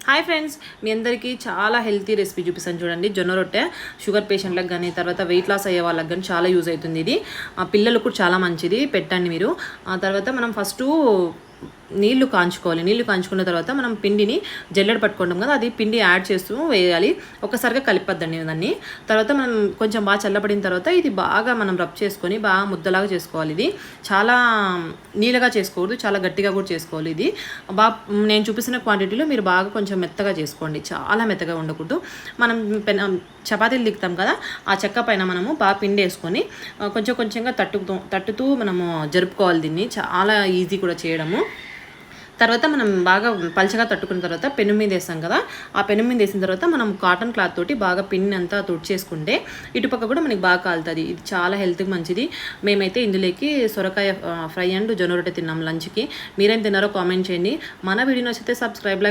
Hi friends, మీ అందరికీ చాలా healthy recipe చూపిస్తాను చూడండి. జొన్న రొట్టె షుగర్ పేషెంట్లకు కానీ తర్వాత వెయిట్ లాస్ అయ్యే వాళ్ళకి కానీ చాలా యూజ్ అవుతుంది. ఇది పిల్లలకు కూడా చాలా మంచిది, పెట్టండి మీరు. ఆ తర్వాత మనం ఫస్ట్ నీళ్లు కాంచుకోవాలి. నీళ్లు కాంచుకున్న తర్వాత మనం పిండిని జల్లెడ పట్టుకుంటాం కదా, అది పిండి యాడ్ చేస్తూ వేయాలి. ఒక్కసారిగా కలిపొద్దండి దాన్ని. తర్వాత మనం కొంచెం బాగా చల్లబడిన తర్వాత ఇది బాగా మనం రబ్ చేసుకొని బాగా ముద్దలాగా చేసుకోవాలి. ఇది చాలా నీళ్ళగా చేసుకోకూడదు, చాలా గట్టిగా కూడా చేసుకోవాలి. ఇది బాగా నేను చూపిస్తున్న క్వాంటిటీలో మీరు బాగా కొంచెం మెత్తగా చేసుకోండి, చాలా మెత్తగా ఉండకూడదు. మనం చపాతీలు దిగుతాం కదా, ఆ చెక్క పైన మనము బాగా పిండి వేసుకొని కొంచెం కొంచెంగా తట్టుతూ మనము జరుపుకోవాలి. దీన్ని చాలా ఈజీ కూడా చేయడము. తర్వాత మనం బాగా పలచగా తట్టుకున్న తర్వాత పెను మీద వేస్తాం కదా, ఆ పెను మీద వేసిన తర్వాత మనం కాటన్ క్లాత్ తోటి బాగా పిన్ అంతా తుడిచేసుకుంటే ఇటుపక్క కూడా మనకి బాగా కాలుతుంది. ఇది చాలా హెల్త్కి మంచిది. మేమైతే ఇందులోకి సొరకాయ ఫ్రై అండ్ జొన్న రొట్టె తిన్నాం లంచ్కి. మీరేం తిన్నారో కామెంట్ చేయండి. మన వీడియో నచ్చితే సబ్స్క్రైబ్